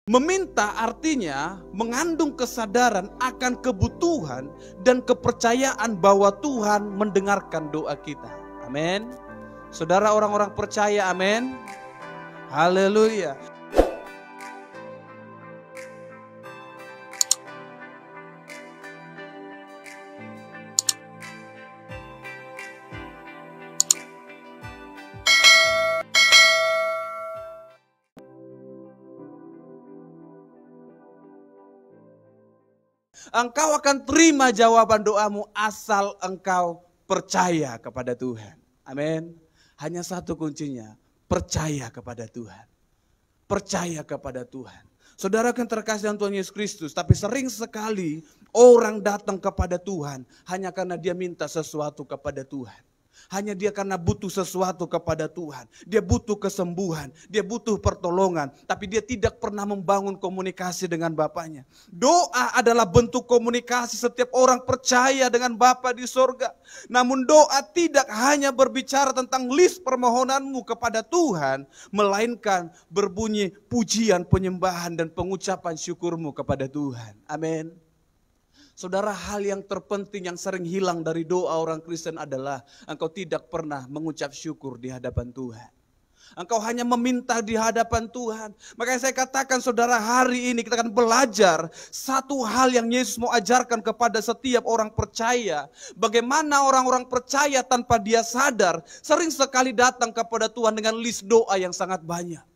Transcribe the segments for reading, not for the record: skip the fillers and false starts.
Meminta artinya mengandung kesadaran akan kebutuhan dan kepercayaan bahwa Tuhan mendengarkan doa kita. Amin. Saudara orang-orang percaya, amin. Haleluya. Engkau akan terima jawaban doamu asal engkau percaya kepada Tuhan. Amin. Hanya satu kuncinya, percaya kepada Tuhan. Percaya kepada Tuhan. Saudara kan terkasih dalam Tuhan Yesus Kristus, tapi sering sekali orang datang kepada Tuhan hanya karena dia minta sesuatu kepada Tuhan. Hanya dia karena butuh sesuatu kepada Tuhan. Dia butuh kesembuhan, dia butuh pertolongan. Tapi dia tidak pernah membangun komunikasi dengan Bapaknya. Doa adalah bentuk komunikasi setiap orang percaya dengan Bapa di sorga. Namun doa tidak hanya berbicara tentang list permohonanmu kepada Tuhan. Melainkan berbunyi pujian, penyembahan dan pengucapan syukurmu kepada Tuhan. Amin. Saudara, hal yang terpenting yang sering hilang dari doa orang Kristen adalah engkau tidak pernah mengucap syukur di hadapan Tuhan. Engkau hanya meminta di hadapan Tuhan. Makanya saya katakan saudara, hari ini kita akan belajar satu hal yang Yesus mau ajarkan kepada setiap orang percaya. Bagaimana orang-orang percaya tanpa dia sadar sering sekali datang kepada Tuhan dengan list doa yang sangat banyak.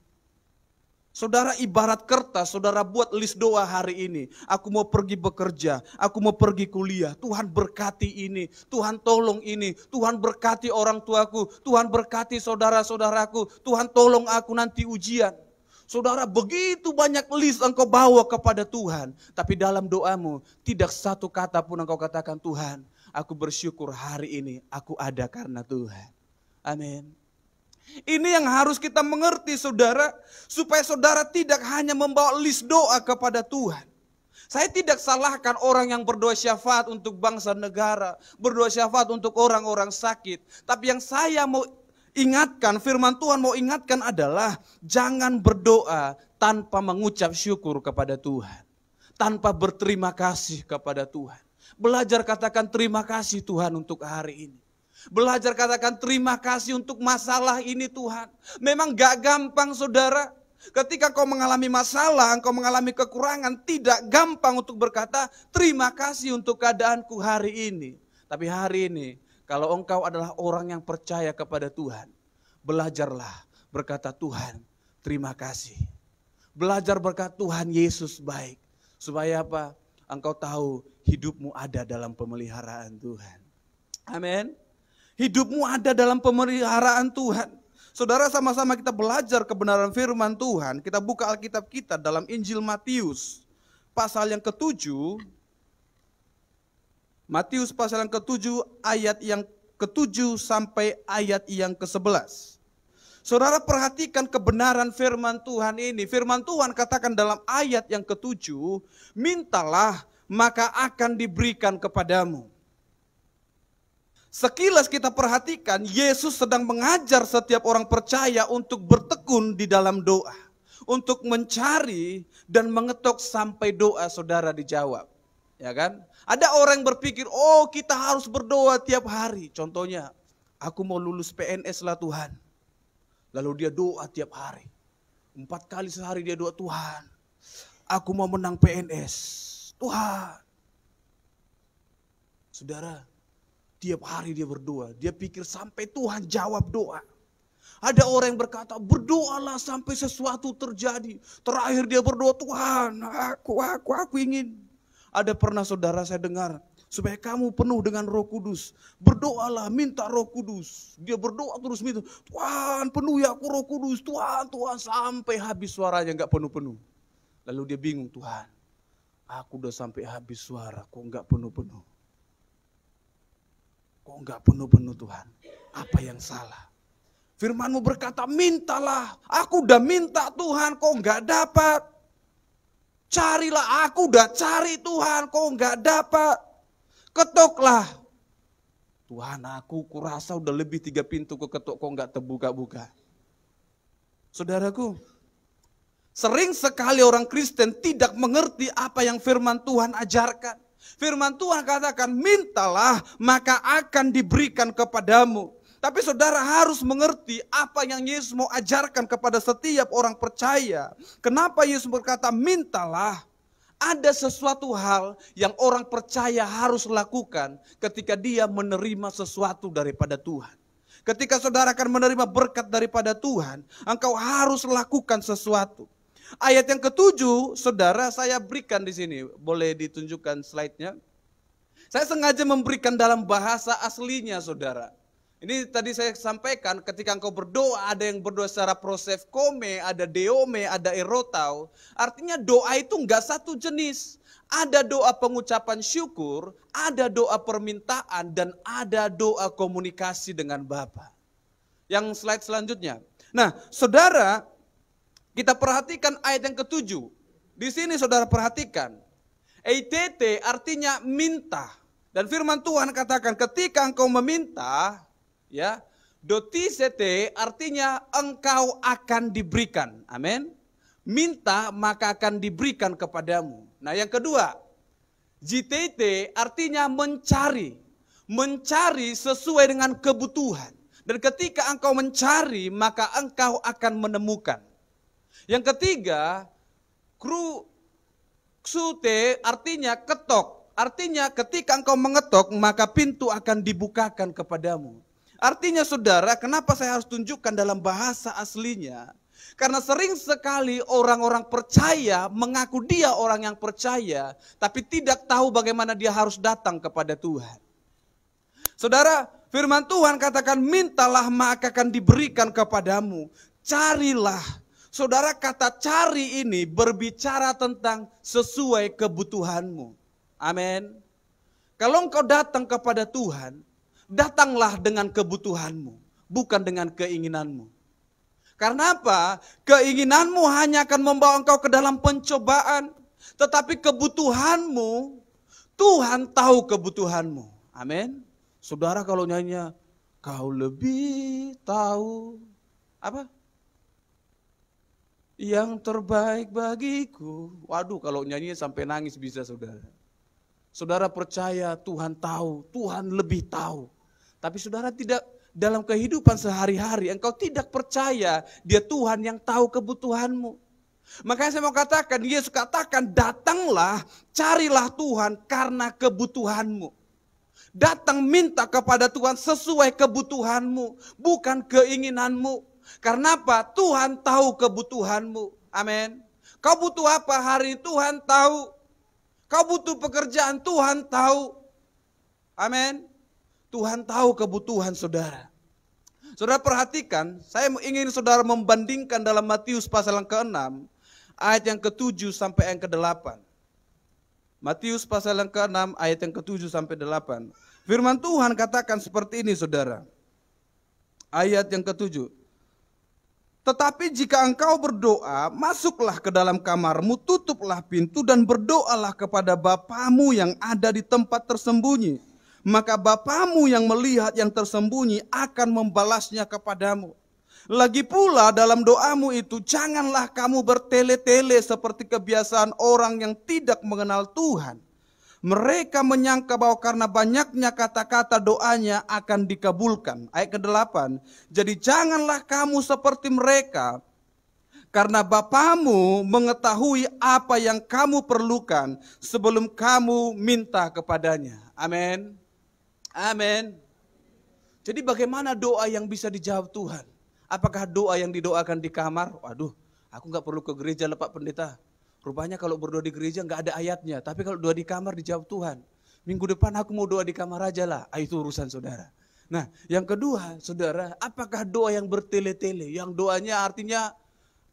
Saudara, ibarat kertas, saudara buat list doa hari ini. Aku mau pergi bekerja, aku mau pergi kuliah. Tuhan berkati ini, Tuhan tolong ini. Tuhan berkati orang tuaku, Tuhan berkati saudara-saudaraku. Tuhan tolong aku nanti ujian. Saudara, begitu banyak list engkau bawa kepada Tuhan. Tapi dalam doamu tidak satu kata pun engkau katakan, Tuhan, aku bersyukur hari ini aku ada karena Tuhan. Amin. Ini yang harus kita mengerti saudara, supaya saudara tidak hanya membawa list doa kepada Tuhan. Saya tidak salahkan orang yang berdoa syafaat untuk bangsa negara, berdoa syafaat untuk orang-orang sakit. Tapi yang saya mau ingatkan, firman Tuhan mau ingatkan adalah jangan berdoa tanpa mengucap syukur kepada Tuhan. Tanpa berterima kasih kepada Tuhan. Belajar katakan terima kasih Tuhan untuk hari ini. Belajar katakan terima kasih untuk masalah ini Tuhan. Memang gak gampang saudara. Ketika kau mengalami masalah, engkau mengalami kekurangan, tidak gampang untuk berkata terima kasih untuk keadaanku hari ini. Tapi hari ini, kalau engkau adalah orang yang percaya kepada Tuhan, belajarlah berkata Tuhan terima kasih. Belajar berkata Tuhan Yesus baik. Supaya apa? Engkau tahu hidupmu ada dalam pemeliharaan Tuhan. Amin. Hidupmu ada dalam pemeliharaan Tuhan. Saudara, sama-sama kita belajar kebenaran firman Tuhan. Kita buka Alkitab kita dalam Injil Matius pasal yang ke-7. Matius pasal yang ke-7 ayat yang ke-7 sampai ayat yang ke-11. Saudara, perhatikan kebenaran firman Tuhan ini. Firman Tuhan katakan dalam ayat yang ke-7, mintalah maka akan diberikan kepadamu. Sekilas kita perhatikan, Yesus sedang mengajar setiap orang percaya untuk bertekun di dalam doa. Untuk mencari dan mengetok sampai doa saudara dijawab. Ya kan? Ada orang yang berpikir, oh kita harus berdoa tiap hari. Contohnya, aku mau lulus PNS lah Tuhan. Lalu dia doa tiap hari. 4 kali sehari dia doa, Tuhan, aku mau menang PNS. Tuhan. Saudara, tiap hari dia berdoa, dia pikir sampai Tuhan jawab doa. Ada orang yang berkata, berdoalah sampai sesuatu terjadi. Terakhir dia berdoa, Tuhan, aku ingin. Ada pernah saudara saya dengar, supaya kamu penuh dengan Roh Kudus. Berdoalah, minta Roh Kudus. Dia berdoa terus minta, Tuhan penuhi aku Roh Kudus, Tuhan, sampai habis suaranya gak penuh-penuh. Lalu dia bingung, Tuhan, aku udah sampai habis suara, kok gak penuh-penuh. Kok enggak penuh-penuh Tuhan? Apa yang salah? Firman-Mu berkata, mintalah. Aku udah minta Tuhan, kok enggak dapat? Carilah, aku udah cari Tuhan, kok enggak dapat? Ketoklah. Tuhan, aku kurasa udah lebih 3 pintu keketok, kok enggak terbuka-buka. Saudaraku, Sering sekali orang Kristen tidak mengerti apa yang firman Tuhan ajarkan. Firman Tuhan katakan, mintalah maka akan diberikan kepadamu. Tapi saudara harus mengerti apa yang Yesus mau ajarkan kepada setiap orang percaya. Kenapa Yesus berkata mintalah? Ada sesuatu hal yang orang percaya harus lakukan ketika dia menerima sesuatu daripada Tuhan. Ketika saudara akan menerima berkat daripada Tuhan, engkau harus lakukan sesuatu. Ayat yang ke-7, saudara, saya berikan di sini. Boleh ditunjukkan slide-nya. Saya sengaja memberikan dalam bahasa aslinya, saudara. Ini tadi saya sampaikan, ketika engkau berdoa, ada yang berdoa secara prosefkome, ada deome, ada erotau. Artinya doa itu enggak satu jenis. Ada doa pengucapan syukur, ada doa permintaan, dan ada doa komunikasi dengan Bapa. Yang slide selanjutnya. Nah, saudara, kita perhatikan ayat yang ke-7. Di sini saudara perhatikan. EITT artinya minta. Dan firman Tuhan katakan ketika engkau meminta, ya, dotisete artinya engkau akan diberikan. Amin. Minta maka akan diberikan kepadamu. Nah yang kedua, JTT artinya mencari. Mencari sesuai dengan kebutuhan. Dan ketika engkau mencari maka engkau akan menemukan. Yang ketiga, ksute artinya ketok. Artinya ketika engkau mengetok maka pintu akan dibukakan kepadamu. Artinya saudara, kenapa saya harus tunjukkan dalam bahasa aslinya? Karena sering sekali orang-orang percaya mengaku dia orang yang percaya, tapi tidak tahu bagaimana dia harus datang kepada Tuhan. Saudara, firman Tuhan katakan mintalah maka akan diberikan kepadamu. Carilah. Saudara, kata cari ini berbicara tentang sesuai kebutuhanmu. Amin. Kalau engkau datang kepada Tuhan, datanglah dengan kebutuhanmu, bukan dengan keinginanmu. Karena apa? Keinginanmu hanya akan membawa engkau ke dalam pencobaan. Tetapi kebutuhanmu, Tuhan tahu kebutuhanmu. Amin. Saudara kalau nyanyinya, kau lebih tahu apa? Yang terbaik bagiku. Waduh, kalau nyanyinya sampai nangis bisa saudara. Saudara percaya Tuhan tahu, Tuhan lebih tahu. Tapi saudara tidak dalam kehidupan sehari-hari, engkau tidak percaya dia Tuhan yang tahu kebutuhanmu. Makanya saya mau katakan, Yesus katakan datanglah, carilah Tuhan karena kebutuhanmu. Datang minta kepada Tuhan sesuai kebutuhanmu, bukan keinginanmu. Karena apa? Tuhan tahu kebutuhanmu. Amin. Kau butuh apa hari ini? Tuhan tahu. Kau butuh pekerjaan, Tuhan tahu. Amin. Tuhan tahu kebutuhan saudara. Saudara perhatikan, saya ingin saudara membandingkan dalam Matius pasal yang ke-6, ayat yang ke-7 sampai yang ke-8. Matius pasal yang ke-6, ayat yang ke-7 sampai 8. Firman Tuhan katakan seperti ini saudara. Ayat yang ke-7. Tetapi jika engkau berdoa, masuklah ke dalam kamarmu, tutuplah pintu dan berdoalah kepada Bapamu yang ada di tempat tersembunyi. Maka Bapamu yang melihat yang tersembunyi akan membalasnya kepadamu. Lagi pula dalam doamu itu janganlah kamu bertele-tele seperti kebiasaan orang yang tidak mengenal Tuhan. Mereka menyangka bahwa karena banyaknya kata-kata doanya akan dikabulkan. Ayat ke-8. Jadi janganlah kamu seperti mereka, karena Bapamu mengetahui apa yang kamu perlukan sebelum kamu minta kepadanya. Amin. Amin. Jadi bagaimana doa yang bisa dijawab Tuhan? Apakah doa yang didoakan di kamar? Waduh, aku gak perlu ke gereja lah Pak Pendeta. Rupanya kalau berdoa di gereja gak ada ayatnya. Tapi kalau doa di kamar dijawab Tuhan. Minggu depan aku mau doa di kamar aja lah. Itu urusan saudara. Nah yang kedua saudara, apakah doa yang bertele-tele? Yang doanya artinya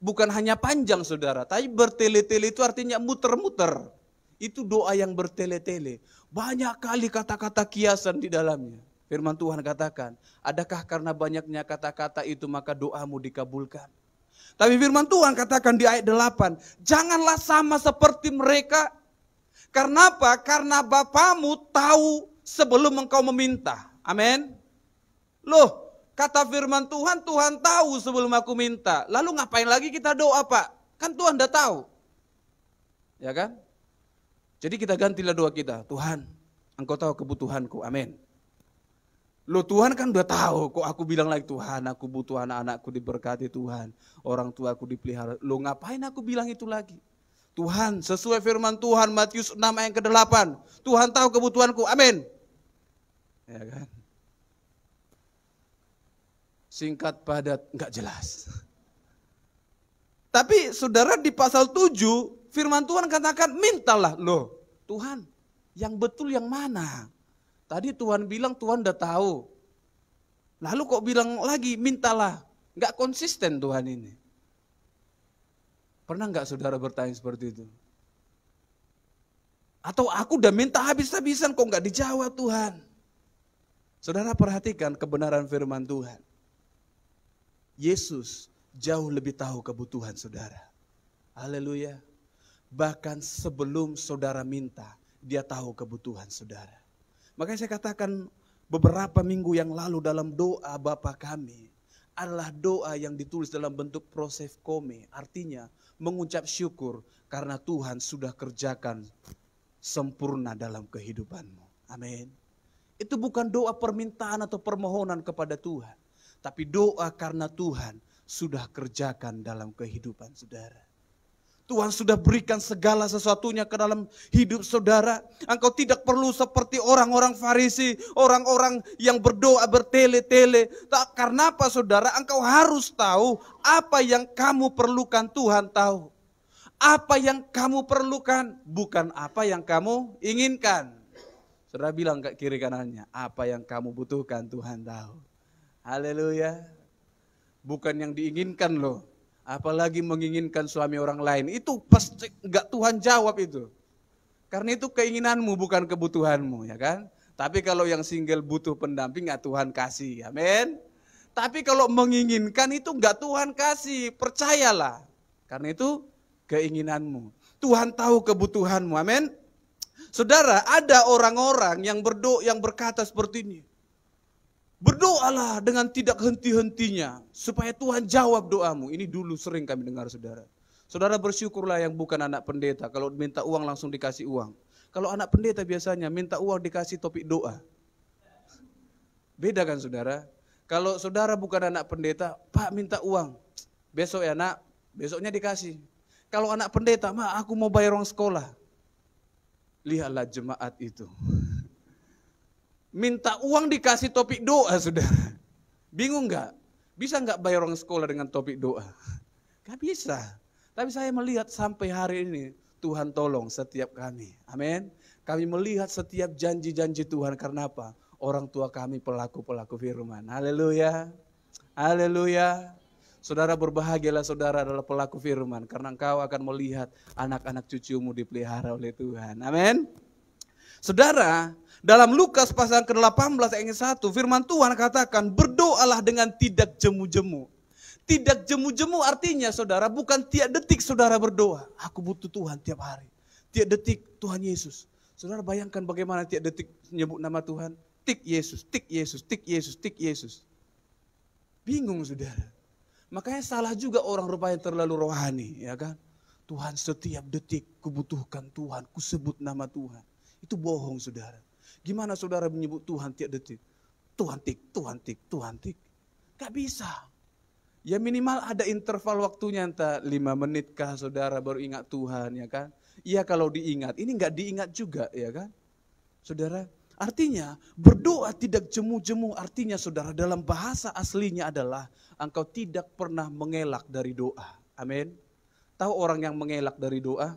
bukan hanya panjang saudara. Tapi bertele-tele itu artinya muter-muter. Itu doa yang bertele-tele. Banyak kali kata-kata kiasan di dalamnya. Firman Tuhan katakan, adakah karena banyaknya kata-kata itu maka doamu dikabulkan? Tapi firman Tuhan katakan di ayat 8, janganlah sama seperti mereka. Karena apa? Karena Bapamu tahu sebelum engkau meminta. Amin. Loh, kata firman Tuhan, Tuhan tahu sebelum aku minta. Lalu ngapain lagi kita doa Pak? Kan Tuhan udah tahu. Ya kan? Jadi kita gantilah doa kita. Tuhan, Engkau tahu kebutuhanku. Amin. Loh Tuhan kan udah tahu. Kok aku bilang lagi, Tuhan aku butuh anak-anakku diberkati Tuhan. Orang tua aku dipelihara. Loh ngapain aku bilang itu lagi? Tuhan sesuai firman Tuhan Matius 6 ayat ke-8. Tuhan tahu kebutuhanku. Amin. Ya kan? Singkat, padat, enggak jelas. Tapi saudara di pasal 7, firman Tuhan katakan mintalah. Loh Tuhan yang betul yang mana? Tadi Tuhan bilang Tuhan udah tahu. Lalu kok bilang lagi mintalah. Enggak konsisten Tuhan ini. Pernah enggak saudara bertanya seperti itu? Atau aku udah minta habis-habisan kok enggak dijawab Tuhan? Saudara perhatikan kebenaran firman Tuhan. Yesus jauh lebih tahu kebutuhan saudara. Haleluya. Bahkan sebelum saudara minta, dia tahu kebutuhan saudara. Makanya saya katakan beberapa minggu yang lalu dalam doa Bapa kami adalah doa yang ditulis dalam bentuk proses kome. Artinya mengucap syukur karena Tuhan sudah kerjakan sempurna dalam kehidupanmu. Amin. Itu bukan doa permintaan atau permohonan kepada Tuhan. Tapi doa karena Tuhan sudah kerjakan dalam kehidupan saudara. Tuhan sudah berikan segala sesuatunya ke dalam hidup saudara. Engkau tidak perlu seperti orang-orang Farisi, orang-orang yang berdoa bertele-tele. Karena apa saudara? Engkau harus tahu apa yang kamu perlukan Tuhan tahu. Apa yang kamu perlukan, bukan apa yang kamu inginkan. Saudara bilang ke kiri kanannya, apa yang kamu butuhkan Tuhan tahu. Haleluya. Bukan yang diinginkan loh. Apalagi menginginkan suami orang lain. Itu pasti enggak Tuhan jawab itu. Karena itu keinginanmu bukan kebutuhanmu ya kan. Tapi kalau yang single butuh pendamping enggak Tuhan kasih. Amin. Tapi kalau menginginkan itu enggak Tuhan kasih. Percayalah. Karena itu keinginanmu. Tuhan tahu kebutuhanmu. Amin. Saudara, ada orang-orang yang berdoa yang berkata seperti ini. Berdoalah dengan tidak henti-hentinya supaya Tuhan jawab doamu. Ini dulu sering kami dengar saudara. Saudara bersyukurlah yang bukan anak pendeta. Kalau minta uang langsung dikasih uang. Kalau anak pendeta biasanya minta uang dikasih topik doa. Beda kan saudara? Kalau saudara bukan anak pendeta, Pak minta uang. Besok ya nak, besoknya dikasih. Kalau anak pendeta, Ma aku mau bayar uang sekolah. Lihatlah jemaat itu. Minta uang dikasih topik doa saudara. Bingung gak? Bisa gak bayar orang sekolah dengan topik doa? Gak bisa. Tapi saya melihat sampai hari ini Tuhan tolong setiap kami. Amin. Kami melihat setiap janji-janji Tuhan karena apa? Orang tua kami pelaku-pelaku firman. Haleluya. Haleluya. Saudara berbahagialah saudara adalah pelaku firman. Karena engkau akan melihat anak-anak cucumu dipelihara oleh Tuhan. Amin. Saudara, dalam Lukas pasal ke-18 ayat 1, firman Tuhan katakan, berdoalah dengan tidak jemu-jemu. Tidak jemu-jemu artinya saudara, bukan tiap detik saudara berdoa. Aku butuh Tuhan tiap hari. Tiap detik Tuhan Yesus. Saudara bayangkan bagaimana tiap detik menyebut nama Tuhan. Tik Yesus, tik Yesus, tik Yesus, tik Yesus. Bingung saudara. Makanya salah juga orang rupanya terlalu rohani. Ya kan? Tuhan setiap detik kubutuhkan Tuhan, kusebut nama Tuhan. Itu bohong saudara. Gimana saudara menyebut Tuhan tiap detik? Tuhan tik, Tuhan tik, Tuhan tik. Gak bisa. Ya minimal ada interval waktunya entah 5 menit kah saudara baru ingat Tuhan ya kan. Iya kalau diingat, ini gak diingat juga ya kan. Saudara, artinya berdoa tidak jemu-jemu artinya saudara dalam bahasa aslinya adalah engkau tidak pernah mengelak dari doa. Amin. Tahu orang yang mengelak dari doa?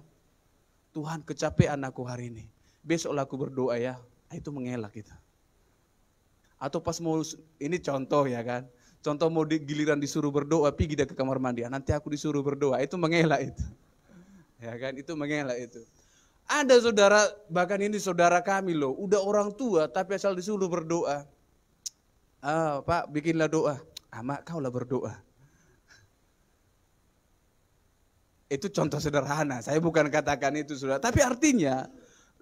Tuhan kecapean aku hari ini. Besoklah aku berdoa ya, itu mengelak itu. Atau pas mau, ini contoh ya kan, contoh mau giliran disuruh berdoa, pergi dia ke kamar mandi, nanti aku disuruh berdoa, itu mengelak itu. Ya kan, itu mengelak itu. Ada saudara, bahkan ini saudara kami loh, udah orang tua tapi asal disuruh berdoa. Ah, Pak bikinlah doa, mak kau lah berdoa. Itu contoh sederhana, saya bukan katakan itu saudara, tapi artinya,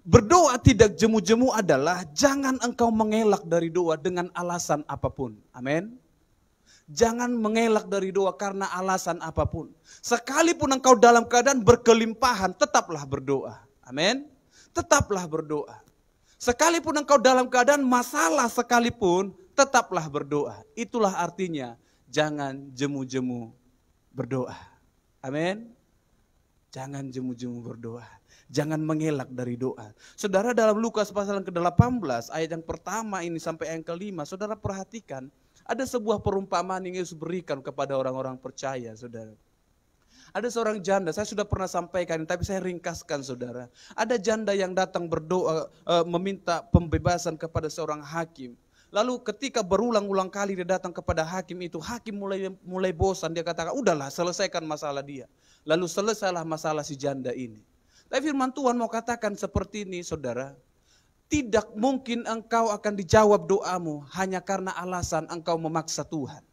berdoa tidak jemu-jemu adalah jangan engkau mengelak dari doa dengan alasan apapun. Amin. Jangan mengelak dari doa karena alasan apapun. Sekalipun engkau dalam keadaan berkelimpahan, tetaplah berdoa. Amin. Tetaplah berdoa. Sekalipun engkau dalam keadaan masalah sekalipun, tetaplah berdoa. Itulah artinya jangan jemu-jemu berdoa. Amin. Jangan jemu-jemu berdoa. Jangan mengelak dari doa. Saudara, dalam Lukas pasal yang ke-18 ayat yang pertama ini sampai yang ke-5, saudara perhatikan. Ada sebuah perumpamaan yang Yesus berikan kepada orang-orang percaya, saudara. Ada seorang janda, saya sudah pernah sampaikan, tapi saya ringkaskan, saudara. Ada janda yang datang berdoa, meminta pembebasan kepada seorang hakim. Lalu ketika berulang-ulang kali dia datang kepada hakim itu, hakim mulai bosan, dia katakan, udahlah selesaikan masalah dia. Lalu selesailah masalah si janda ini. Tapi firman Tuhan mau katakan seperti ini, saudara. Tidak mungkin engkau akan dijawab doamu hanya karena alasan engkau memaksa Tuhan.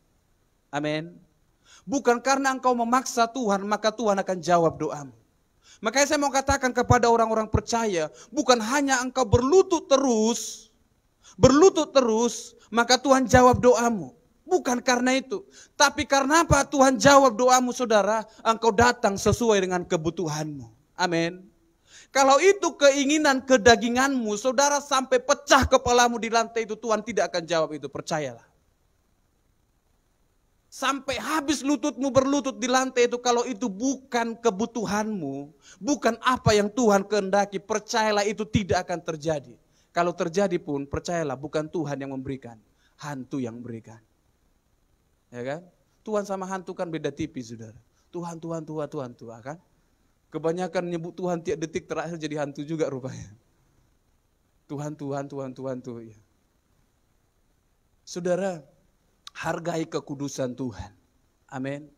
Amin. Bukan karena engkau memaksa Tuhan, maka Tuhan akan jawab doamu. Makanya saya mau katakan kepada orang-orang percaya, bukan hanya engkau berlutut terus, maka Tuhan jawab doamu. Bukan karena itu. Tapi karena apa Tuhan jawab doamu, saudara? Engkau datang sesuai dengan kebutuhanmu. Amin. Kalau itu keinginan kedaginganmu, saudara, sampai pecah kepalamu di lantai itu, Tuhan tidak akan jawab itu, percayalah. Sampai habis lututmu berlutut di lantai itu, kalau itu bukan kebutuhanmu, bukan apa yang Tuhan kehendaki, percayalah itu tidak akan terjadi. Kalau terjadi pun, percayalah bukan Tuhan yang memberikan, hantu yang memberikan. Ya kan? Tuhan sama hantu kan beda tipis, saudara. Tuhan kan? Kebanyakan nyebut Tuhan tiap detik terakhir jadi hantu juga rupanya. Tuhan. Ya. Saudara, hargai kekudusan Tuhan. Amin.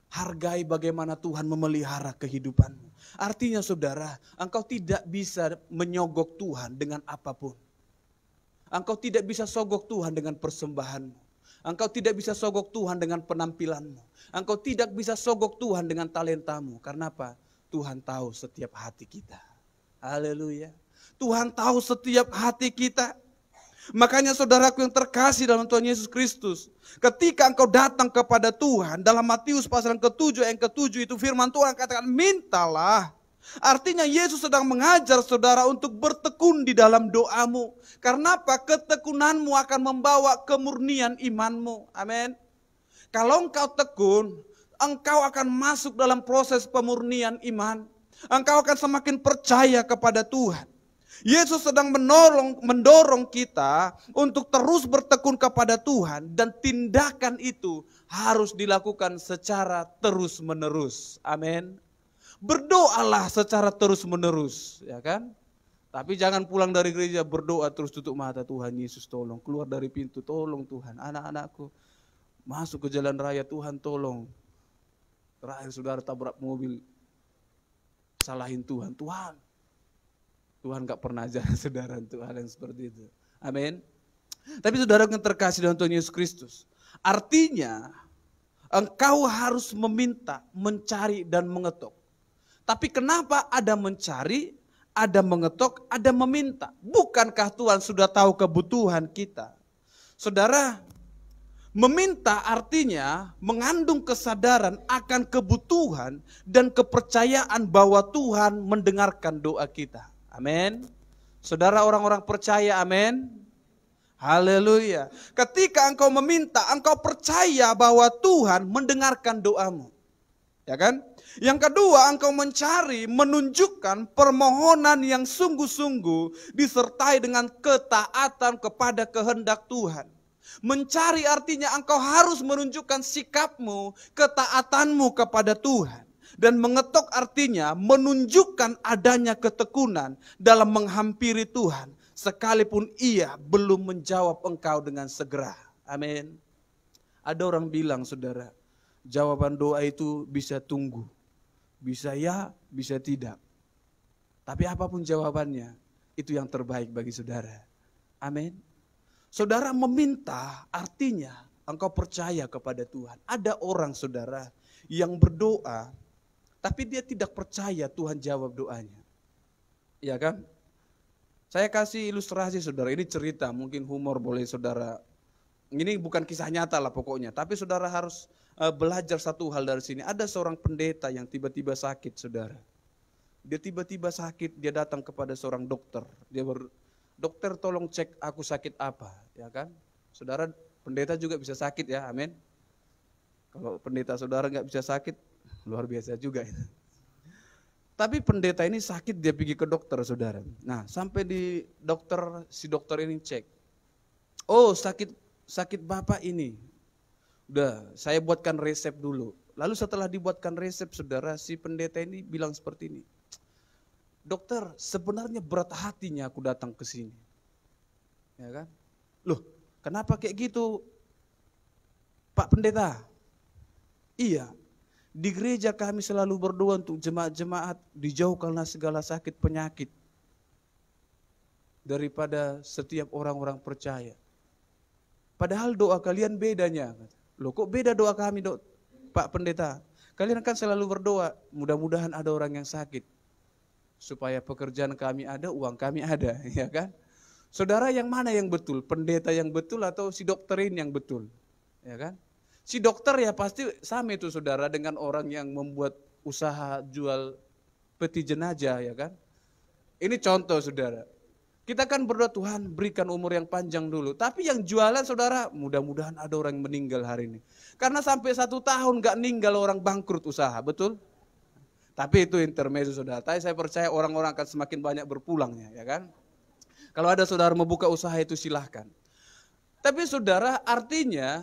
Hargai bagaimana Tuhan memelihara kehidupanmu. Artinya saudara, engkau tidak bisa menyogok Tuhan dengan apapun. Engkau tidak bisa sogok Tuhan dengan persembahanmu. Engkau tidak bisa sogok Tuhan dengan penampilanmu. Engkau tidak bisa sogok Tuhan dengan talentamu. Karena apa? Tuhan tahu setiap hati kita. Haleluya. Tuhan tahu setiap hati kita. Makanya saudaraku yang terkasih dalam Tuhan Yesus Kristus, ketika engkau datang kepada Tuhan, dalam Matius pasal yang ke-7 itu firman Tuhan katakan, mintalah. Artinya Yesus sedang mengajar saudara untuk bertekun di dalam doamu. Karena apa? Ketekunanmu akan membawa kemurnian imanmu. Amin. Kalau engkau tekun, engkau akan masuk dalam proses pemurnian iman. Engkau akan semakin percaya kepada Tuhan. Yesus sedang mendorong kita untuk terus bertekun kepada Tuhan. Dan tindakan itu harus dilakukan secara terus menerus. Amin. Berdoalah secara terus menerus, ya kan? Tapi jangan pulang dari gereja berdoa terus tutup mata, Tuhan Yesus tolong. Keluar dari pintu, tolong Tuhan. Anak-anakku masuk ke jalan raya, Tuhan tolong. Terakhir saudara tabrak mobil, salahin Tuhan. Tuhan gak pernah ajar saudara untuk hal yang seperti itu. Amin. Tapi saudara yang terkasih dalam Tuhan Yesus Kristus, artinya engkau harus meminta, mencari dan mengetuk. Tapi kenapa ada mencari, ada mengetuk, ada meminta? Bukankah Tuhan sudah tahu kebutuhan kita? Saudara, meminta artinya mengandung kesadaran akan kebutuhan dan kepercayaan bahwa Tuhan mendengarkan doa kita. Amin. Saudara orang-orang percaya, amin. Haleluya. Ketika engkau meminta, engkau percaya bahwa Tuhan mendengarkan doamu. Ya kan? Yang kedua, engkau mencari, menunjukkan permohonan yang sungguh-sungguh disertai dengan ketaatan kepada kehendak Tuhan. Mencari artinya engkau harus menunjukkan sikapmu, ketaatanmu kepada Tuhan. Dan mengetuk artinya menunjukkan adanya ketekunan dalam menghampiri Tuhan. Sekalipun ia belum menjawab engkau dengan segera. Amin. Ada orang bilang saudara, jawaban doa itu bisa tunggu. Bisa ya, bisa tidak. Tapi apapun jawabannya, itu yang terbaik bagi saudara. Amin. Saudara meminta artinya engkau percaya kepada Tuhan. Ada orang saudara yang berdoa, tapi dia tidak percaya Tuhan jawab doanya. Ya kan? Saya kasih ilustrasi saudara, ini cerita, mungkin humor boleh saudara Ini bukan kisah nyata lah pokoknya, tapi saudara harus belajar satu hal dari sini. Ada seorang pendeta yang tiba-tiba sakit, saudara. Dia tiba-tiba sakit, dia datang kepada seorang dokter. Dokter tolong cek aku sakit apa, ya kan? Saudara, pendeta juga bisa sakit ya, amin. Kalau pendeta saudara nggak bisa sakit, luar biasa juga itu. Tapi pendeta ini sakit, dia pergi ke dokter, saudara. Nah, sampai di dokter, si dokter ini cek. Oh, sakit bapak ini. Udah, saya buatkan resep dulu. Lalu setelah dibuatkan resep, saudara, si pendeta ini bilang seperti ini. Dokter, sebenarnya berat hatinya aku datang ke sini. Ya kan? Loh, kenapa kayak gitu, Pak Pendeta? Iya, di gereja kami selalu berdoa untuk jemaat-jemaat dijauhkanlah segala sakit penyakit daripada setiap orang-orang percaya. Padahal doa kalian bedanya. Loh kok beda doa kami, Pak Pendeta? Kalian kan selalu berdoa, mudah-mudahan ada orang yang sakit. Supaya pekerjaan kami ada, uang kami ada, ya kan? Saudara, yang mana yang betul? Pendeta yang betul atau si dokter ini yang betul? Ya kan? Si dokter ya pasti sama itu, saudara, dengan orang yang membuat usaha jual peti jenazah, ya kan? Ini contoh, saudara. Kita kan berdoa, Tuhan berikan umur yang panjang dulu. Tapi yang jualan, saudara, mudah-mudahan ada orang yang meninggal hari ini. Karena sampai 1 tahun gak meninggal orang bangkrut usaha, betul? Tapi itu intermezzo, saudara. Tapi saya percaya orang-orang akan semakin banyak berpulangnya, ya kan? Kalau ada saudara membuka usaha itu silahkan. Tapi saudara, artinya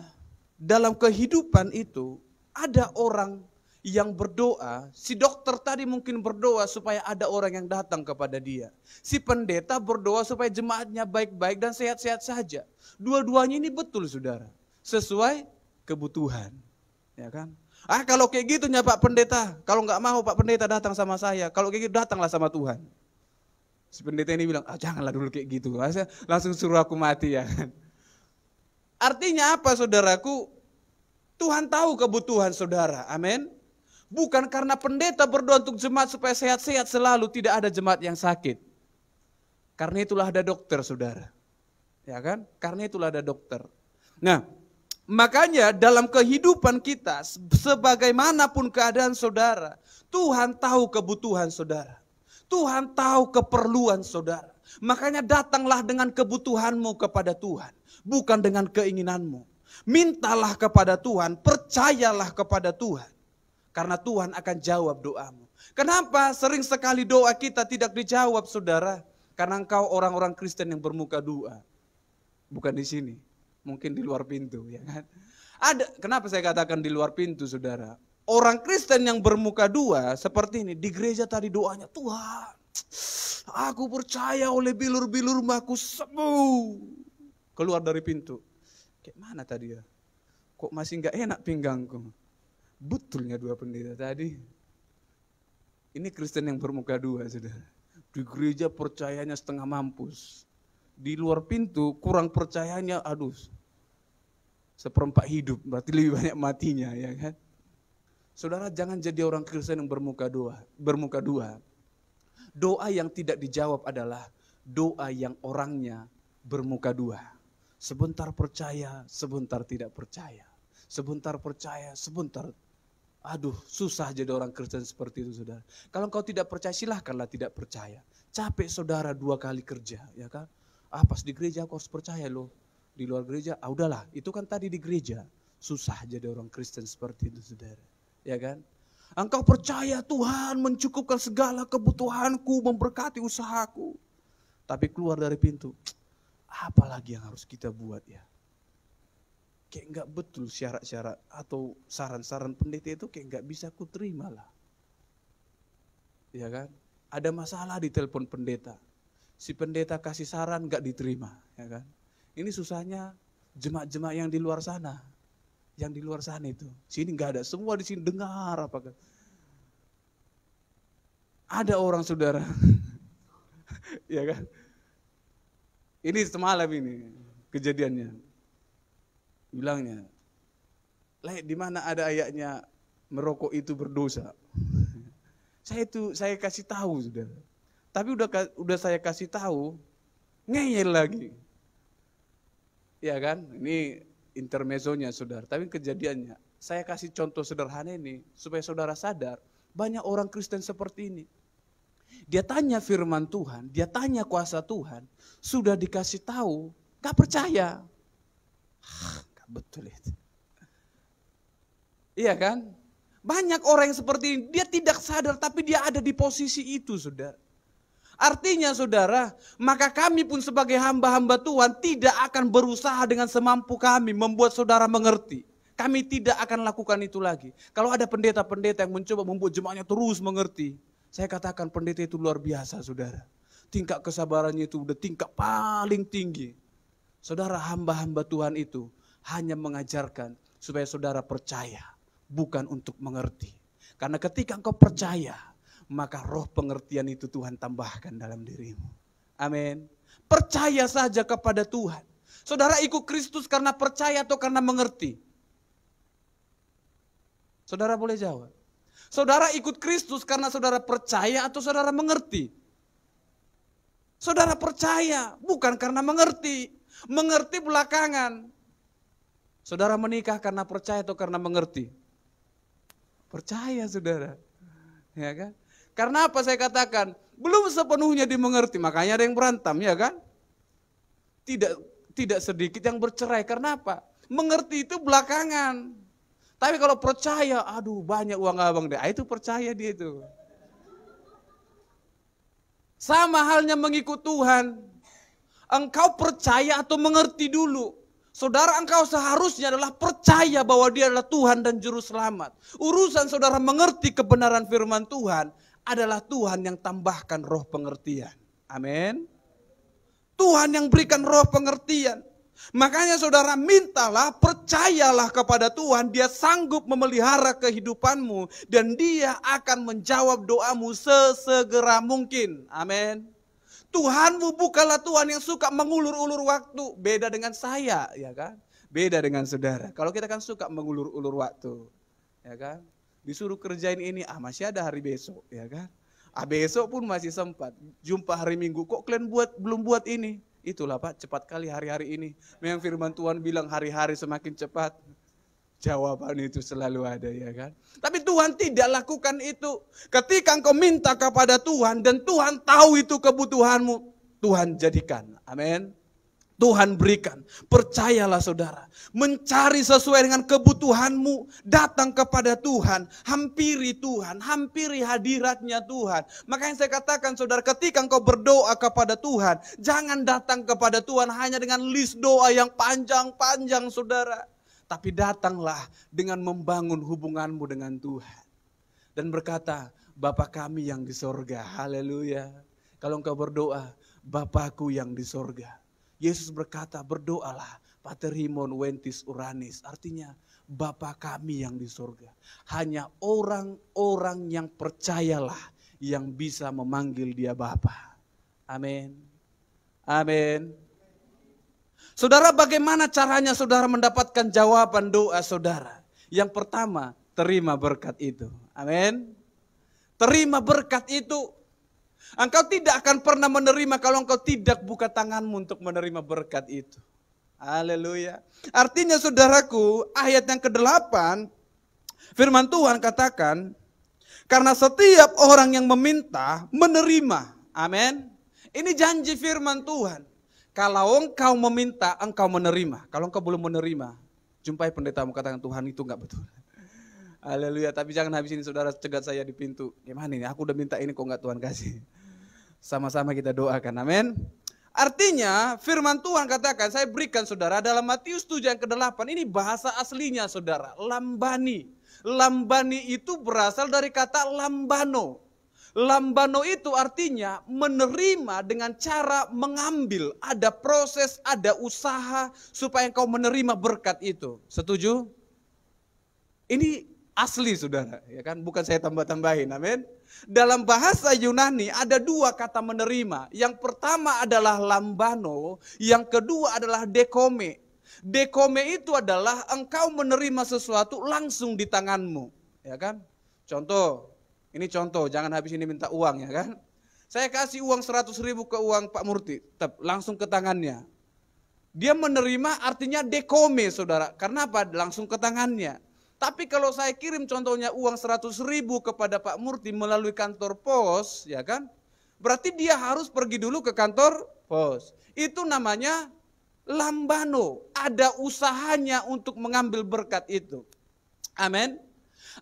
dalam kehidupan itu ada orang yang berdoa. Si dokter tadi mungkin berdoa supaya ada orang yang datang kepada dia. Si pendeta berdoa supaya jemaatnya baik-baik dan sehat-sehat saja. Dua-duanya ini betul, saudara. Sesuai kebutuhan. Ya kan? Kalau kayak gitunya Pak Pendeta, kalau nggak mau Pak Pendeta datang sama saya, kalau kayak gitu datanglah sama Tuhan. Si pendeta ini bilang, janganlah dulu kayak gitu, langsung suruh aku mati, ya kan. Artinya apa, saudaraku? Tuhan tahu kebutuhan saudara, amin. Bukan karena pendeta berdoa untuk jemaat supaya sehat-sehat selalu, tidak ada jemaat yang sakit. Karena itulah ada dokter, saudara. Ya kan? Karena itulah ada dokter. Nah, makanya dalam kehidupan kita, sebagaimanapun keadaan saudara, Tuhan tahu kebutuhan saudara. Tuhan tahu keperluan saudara. Makanya datanglah dengan kebutuhanmu kepada Tuhan, bukan dengan keinginanmu. Mintalah kepada Tuhan, percayalah kepada Tuhan. Karena Tuhan akan jawab doamu. Kenapa sering sekali doa kita tidak dijawab, saudara? Karena engkau orang-orang Kristen yang bermuka dua. Bukan di sini, mungkin di luar pintu, ya kan? Kenapa saya katakan di luar pintu, saudara? Orang Kristen yang bermuka dua seperti ini, di gereja tadi doanya, Tuhan, aku percaya oleh bilur-bilurmu aku sembuh. Keluar dari pintu. Kayak mana tadi ya? Kok masih gak enak pinggangku? Betulnya dua pendeta tadi. Ini Kristen yang bermuka dua, saudara. Di gereja percayanya setengah mampus. Di luar pintu kurang percayanya, seperempat hidup, berarti lebih banyak matinya, ya kan? Saudara, jangan jadi orang Kristen yang bermuka dua. Doa yang tidak dijawab adalah doa yang orangnya bermuka dua. Sebentar percaya, sebentar tidak percaya. Sebentar percaya, sebentar. Susah jadi orang Kristen seperti itu, saudara. Kalau engkau tidak percaya, silahkanlah tidak percaya. Capek saudara 2 kali kerja, ya kan? Pas di gereja aku harus percaya loh. Di luar gereja, udahlah, itu kan tadi di gereja. Susah jadi orang Kristen seperti itu, saudara. Ya kan? Engkau percaya Tuhan mencukupkan segala kebutuhanku, memberkati usahaku. Tapi keluar dari pintu, apalagi yang harus kita buat ya? Kayak enggak betul syarat-syarat atau saran-saran pendeta itu kayak enggak bisa ku terima lah. Ya kan? Ada masalah di telepon pendeta. Si pendeta kasih saran enggak diterima, ya kan? Ini susahnya jemaat-jemaat yang di luar sana. Yang di luar sana itu. Sini enggak ada, semua di sini dengar apa kan? Ada orang, saudara. Ya kan? Ini semalam ini kejadiannya. Bilangnya, di mana ada ayatnya merokok itu berdosa. Saya kasih tahu, saudara. Tapi udah saya kasih tahu, ngeyel lagi. Ya kan? Ini intermezzonya saudara, tapi kejadiannya. Saya kasih contoh sederhana ini, supaya saudara sadar, banyak orang Kristen seperti ini. Dia tanya firman Tuhan, dia tanya kuasa Tuhan, sudah dikasih tahu, gak percaya. Gak betul itu. Iya kan? Banyak orang yang seperti ini, dia tidak sadar tapi dia ada di posisi itu saudara. Artinya saudara, maka kami pun sebagai hamba-hamba Tuhan tidak akan berusaha dengan semampu kami membuat saudara mengerti. Kami tidak akan lakukan itu lagi. Kalau ada pendeta-pendeta yang mencoba membuat jemaatnya terus mengerti, saya katakan pendeta itu luar biasa saudara. Tingkat kesabarannya itu udah tingkat paling tinggi. Saudara, hamba-hamba Tuhan itu hanya mengajarkan supaya saudara percaya, bukan untuk mengerti. Karena ketika engkau percaya, maka roh pengertian itu Tuhan tambahkan dalam dirimu. Amin. Percaya saja kepada Tuhan. Saudara ikut Kristus karena percaya atau karena mengerti? Saudara boleh jawab. Saudara ikut Kristus karena saudara percaya atau saudara mengerti? Saudara percaya, bukan karena mengerti. Mengerti belakangan. Saudara menikah karena percaya atau karena mengerti? Percaya saudara. Ya kan? Karena apa saya katakan? Belum sepenuhnya dimengerti, makanya ada yang berantem, ya kan? Tidak sedikit yang bercerai, karena apa? Mengerti itu belakangan. Tapi kalau percaya, aduh banyak uang abang deh, itu percaya dia itu. Sama halnya mengikut Tuhan. Engkau percaya atau mengerti dulu. Saudara, engkau seharusnya adalah percaya bahwa dia adalah Tuhan dan Juru Selamat. Urusan saudara mengerti kebenaran firman Tuhan adalah Tuhan yang tambahkan roh pengertian. Amin. Tuhan yang berikan roh pengertian. Makanya saudara mintalah, percayalah kepada Tuhan, dia sanggup memelihara kehidupanmu dan dia akan menjawab doamu sesegera mungkin. Amin. Tuhanmu bukanlah Tuhan yang suka mengulur-ulur waktu, beda dengan saya, ya kan? Beda dengan saudara. Kalau kita kan suka mengulur-ulur waktu, ya kan? Disuruh kerjain ini, masih ada hari besok, ya kan? Besok pun masih sempat. Jumpa hari Minggu, kok kalian belum buat ini? Itulah Pak, cepat kali hari-hari ini. Memang firman Tuhan bilang hari-hari semakin cepat. Jawaban itu selalu ada, ya kan? Tapi Tuhan tidak lakukan itu. Ketika engkau minta kepada Tuhan dan Tuhan tahu itu kebutuhanmu, Tuhan jadikan. Amin. Tuhan berikan. Percayalah saudara. Mencari sesuai dengan kebutuhanmu. Datang kepada Tuhan. Hampiri Tuhan. Hampiri hadiratnya Tuhan. Makanya saya katakan saudara, ketika engkau berdoa kepada Tuhan, jangan datang kepada Tuhan hanya dengan list doa yang panjang-panjang saudara. Tapi datanglah dengan membangun hubunganmu dengan Tuhan. Dan berkata, Bapa kami yang di sorga. Haleluya. Kalau engkau berdoa, Bapakku yang di sorga. Yesus berkata, berdoalah, Pater Himon Ventis Uranis. Artinya, Bapa kami yang di sorga. Hanya orang-orang yang percayalah yang bisa memanggil dia Bapa. Amin. Amin. Saudara, bagaimana caranya saudara mendapatkan jawaban doa saudara? Yang pertama, terima berkat itu. Amin. Terima berkat itu. Engkau tidak akan pernah menerima kalau engkau tidak buka tanganmu untuk menerima berkat itu. Haleluya. Artinya saudaraku, ayat yang ke-8, firman Tuhan katakan, karena setiap orang yang meminta, menerima. Amin. Ini janji firman Tuhan. Kalau engkau meminta, engkau menerima. Kalau engkau belum menerima, jumpai pendetamu katakan, Tuhan itu enggak betul. Haleluya, tapi jangan habis ini saudara cegat saya di pintu. Gimana ini, aku udah minta ini kok enggak Tuhan kasih. Sama-sama kita doakan, amin. Artinya firman Tuhan katakan, saya berikan saudara dalam Matius 7 yang ke-8, ini bahasa aslinya saudara, lambani. Lambani itu berasal dari kata lambano. Lambano itu artinya menerima dengan cara mengambil, ada proses, ada usaha supaya engkau menerima berkat itu. Setuju? Ini asli saudara, ya kan? Bukan saya tambah-tambahin, amin. Dalam bahasa Yunani ada dua kata menerima. Yang pertama adalah lambano, yang kedua adalah dekome. Dekome itu adalah engkau menerima sesuatu langsung di tanganmu, ya kan? Contoh, ini contoh, jangan habis ini minta uang, ya kan? Saya kasih uang 100.000 ke uang Pak Murti, langsung ke tangannya. Dia menerima artinya dekome saudara. Karena apa? Langsung ke tangannya. Tapi kalau saya kirim contohnya uang 100.000 kepada Pak Murti melalui kantor pos, ya kan? Berarti dia harus pergi dulu ke kantor pos. Itu namanya lambano. Ada usahanya untuk mengambil berkat itu. Amin.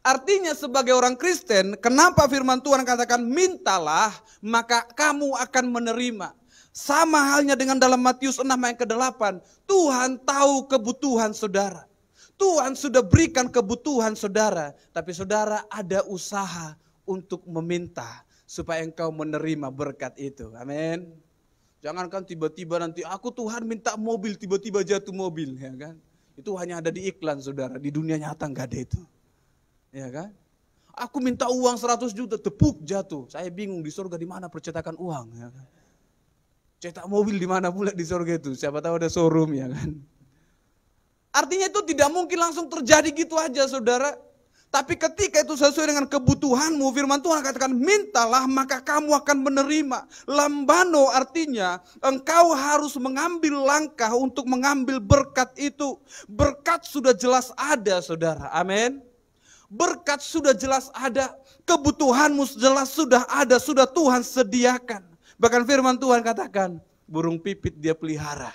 Artinya sebagai orang Kristen, kenapa firman Tuhan katakan mintalah maka kamu akan menerima. Sama halnya dengan dalam Matius 6 ayat ke-8. Tuhan tahu kebutuhan saudara. Tuhan sudah berikan kebutuhan saudara. Tapi saudara ada usaha untuk meminta supaya engkau menerima berkat itu. Amin. Jangankan tiba-tiba nanti aku Tuhan minta mobil, tiba-tiba jatuh mobil. Ya kan? Itu hanya ada di iklan saudara. Di dunia nyata nggak ada itu. Ya kan? Aku minta uang 100 juta, tepuk jatuh. Saya bingung di surga di mana percetakan uang. Ya kan? Cetak mobil di mana pula di surga itu? Siapa tahu ada showroom ya kan. Artinya itu tidak mungkin langsung terjadi gitu aja saudara. Tapi ketika itu sesuai dengan kebutuhanmu, firman Tuhan katakan mintalah maka kamu akan menerima. Lambano artinya engkau harus mengambil langkah untuk mengambil berkat itu. Berkat sudah jelas ada saudara, amin. Berkat sudah jelas ada, kebutuhanmu jelas sudah ada, sudah Tuhan sediakan. Bahkan firman Tuhan katakan, burung pipit dia pelihara.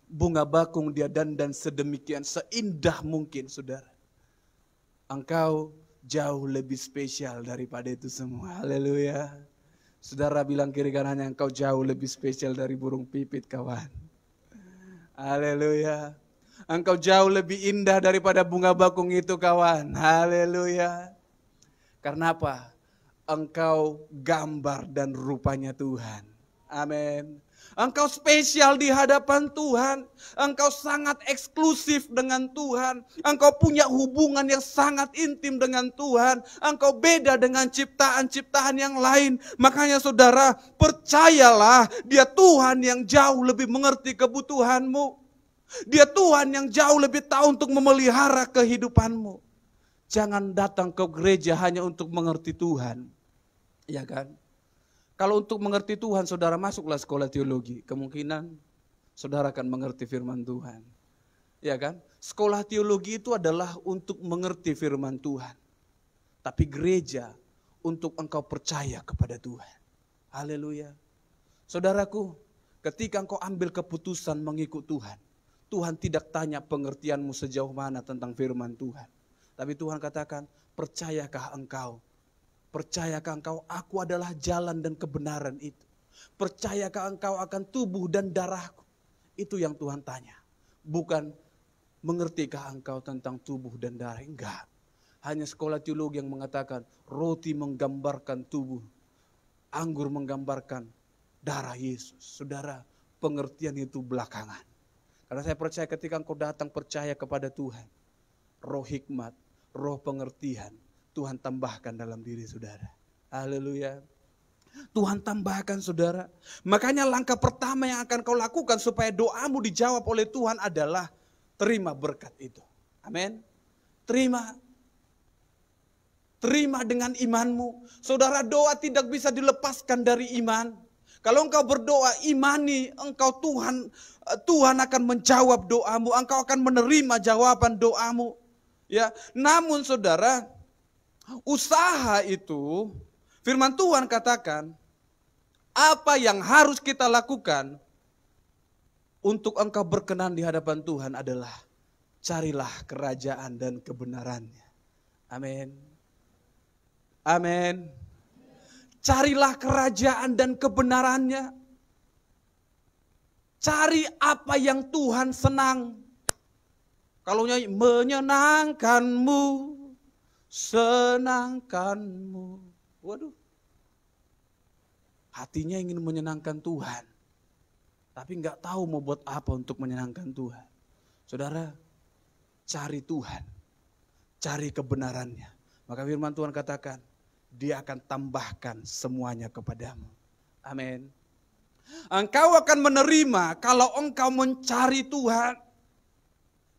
Bunga bakung dia dandan sedemikian, seindah mungkin saudara. Engkau jauh lebih spesial daripada itu semua. Haleluya. Saudara bilang kiri kanannya, engkau jauh lebih spesial dari burung pipit kawan. Haleluya. Engkau jauh lebih indah daripada bunga bakung itu kawan. Haleluya. Karena apa? Engkau gambar dan rupanya Tuhan. Amin. Engkau spesial di hadapan Tuhan. Engkau sangat eksklusif dengan Tuhan. Engkau punya hubungan yang sangat intim dengan Tuhan. Engkau beda dengan ciptaan-ciptaan yang lain. Makanya saudara, percayalah dia Tuhan yang jauh lebih mengerti kebutuhanmu. Dia Tuhan yang jauh lebih tahu untuk memelihara kehidupanmu. Jangan datang ke gereja hanya untuk mengerti Tuhan. Ya kan? Kalau untuk mengerti Tuhan, saudara masuklah sekolah teologi. Kemungkinan saudara akan mengerti firman Tuhan. Ya kan? Sekolah teologi itu adalah untuk mengerti firman Tuhan. Tapi gereja untuk engkau percaya kepada Tuhan. Haleluya. Saudaraku, ketika engkau ambil keputusan mengikut Tuhan, Tuhan tidak tanya pengertianmu sejauh mana tentang firman Tuhan. Tapi Tuhan katakan, percayakah engkau? Percayakah engkau aku adalah jalan dan kebenaran itu? Percayakah engkau akan tubuh dan darahku? Itu yang Tuhan tanya. Bukan mengertikah engkau tentang tubuh dan darah? Enggak. Hanya sekolah teologi yang mengatakan roti menggambarkan tubuh. Anggur menggambarkan darah Yesus. Saudara, pengertian itu belakangan. Karena saya percaya ketika engkau datang percaya kepada Tuhan. Roh hikmat, roh pengertian. Tuhan tambahkan dalam diri saudara. Haleluya. Tuhan tambahkan saudara. Makanya langkah pertama yang akan kau lakukan supaya doamu dijawab oleh Tuhan adalah terima berkat itu. Amin. Terima. Terima dengan imanmu. Saudara, doa tidak bisa dilepaskan dari iman. Kalau engkau berdoa, imani engkau Tuhan akan menjawab doamu. Engkau akan menerima jawaban doamu. Ya, namun saudara, usaha itu, firman Tuhan katakan, apa yang harus kita lakukan untuk engkau berkenan di hadapan Tuhan adalah carilah kerajaan dan kebenarannya. Amin. Amin. Carilah kerajaan dan kebenarannya. Cari apa yang Tuhan senang. Kalau nyanyi, menyenangkanmu. Senangkanmu. Waduh. Hatinya ingin menyenangkan Tuhan. Tapi enggak tahu mau buat apa untuk menyenangkan Tuhan. Saudara, cari Tuhan. Cari kebenarannya. Maka firman Tuhan katakan, Dia akan tambahkan semuanya kepadamu. Amin. Engkau akan menerima kalau engkau mencari Tuhan.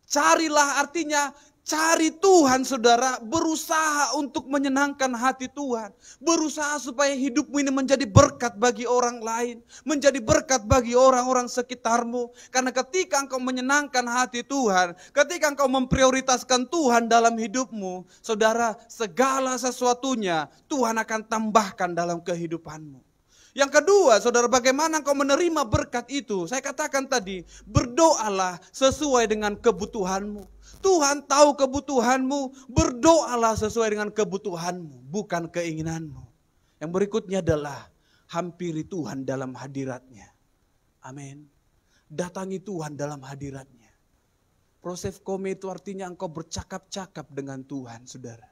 Carilah artinya Cari Tuhan saudara, berusaha untuk menyenangkan hati Tuhan. Berusaha supaya hidupmu ini menjadi berkat bagi orang lain. Menjadi berkat bagi orang-orang sekitarmu. Karena ketika engkau menyenangkan hati Tuhan, ketika engkau memprioritaskan Tuhan dalam hidupmu, saudara, segala sesuatunya Tuhan akan tambahkan dalam kehidupanmu. Yang kedua, saudara, bagaimana engkau menerima berkat itu? Saya katakan tadi, berdoalah sesuai dengan kebutuhanmu. Tuhan tahu kebutuhanmu, berdoalah sesuai dengan kebutuhanmu, bukan keinginanmu. Yang berikutnya adalah hampiri Tuhan dalam hadiratnya. Amin. Datangi Tuhan dalam hadiratnya. Proses kome itu artinya engkau bercakap-cakap dengan Tuhan, saudara.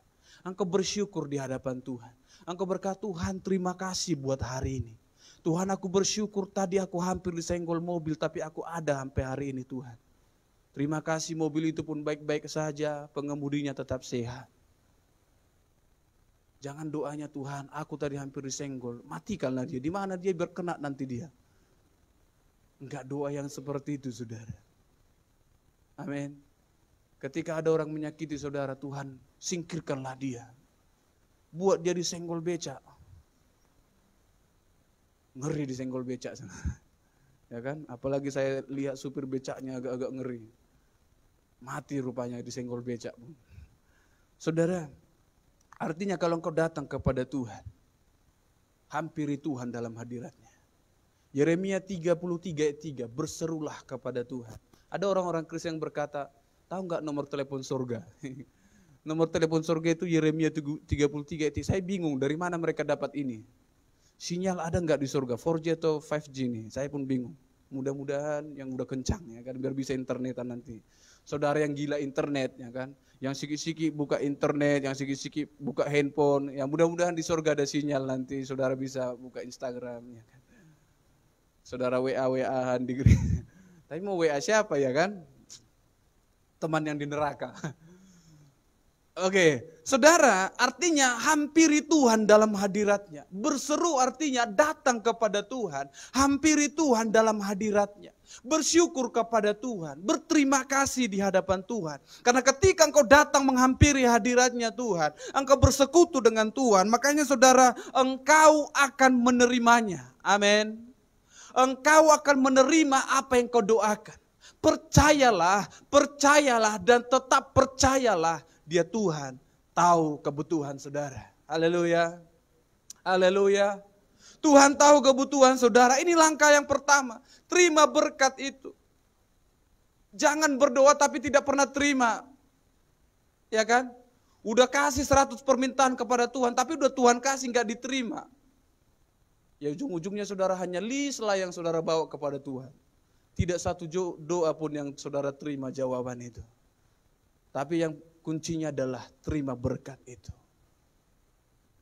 Engkau bersyukur di hadapan Tuhan. Engkau berkata, Tuhan terima kasih buat hari ini. Tuhan aku bersyukur tadi aku hampir disenggol mobil tapi aku ada sampai hari ini Tuhan. Terima kasih mobil itu pun baik-baik saja, pengemudinya tetap sehat. Jangan doanya Tuhan, aku tadi hampir disenggol, matikanlah dia. Di mana dia biar kena nanti dia. Enggak doa yang seperti itu saudara. Amin. Ketika ada orang menyakiti saudara, Tuhan singkirkanlah dia. Buat dia disenggol becak. Ngeri disenggol becak. Ya kan? Apalagi saya lihat supir becaknya agak-agak ngeri. Mati rupanya disenggol becak. Saudara, artinya kalau engkau datang kepada Tuhan, hampiri Tuhan dalam hadiratnya. Yeremia 33 ayat 3, berserulah kepada Tuhan. Ada orang-orang Kristen yang berkata, tahu enggak nomor telepon surga? Nomor telepon surga itu Yeremia 33 ayat 3. Saya bingung dari mana mereka dapat ini. Sinyal ada enggak di surga, 4G atau 5G nih? Saya pun bingung. Mudah-mudahan yang udah kencang ya kan, biar bisa internetan nanti. Saudara yang gila internet ya kan, yang sikit-sikit buka internet, yang sikit-sikit buka handphone, ya mudah-mudahan di surga ada sinyal nanti, saudara bisa buka Instagram ya kan. Saudara WA-WA-an di gereja. Tapi mau WA siapa ya kan? Teman yang di neraka. Oke, saudara, artinya hampiri Tuhan dalam hadiratnya. Berseru artinya datang kepada Tuhan, hampiri Tuhan dalam hadiratnya. Bersyukur kepada Tuhan, berterima kasih di hadapan Tuhan. Karena ketika engkau datang menghampiri hadiratnya Tuhan, engkau bersekutu dengan Tuhan, makanya saudara, engkau akan menerimanya. Amin. Engkau akan menerima apa yang kau doakan. Percayalah, percayalah dan tetap percayalah. Dia Tuhan tahu kebutuhan saudara. Haleluya. Haleluya. Tuhan tahu kebutuhan saudara. Ini langkah yang pertama. Terima berkat itu. Jangan berdoa tapi tidak pernah terima. Ya kan? Udah kasih 100 permintaan kepada Tuhan tapi udah Tuhan kasih gak diterima. Ya ujung-ujungnya saudara hanya list lah yang saudara bawa kepada Tuhan. Tidak satu doa pun yang saudara terima jawaban itu. Tapi yang kuncinya adalah terima berkat itu.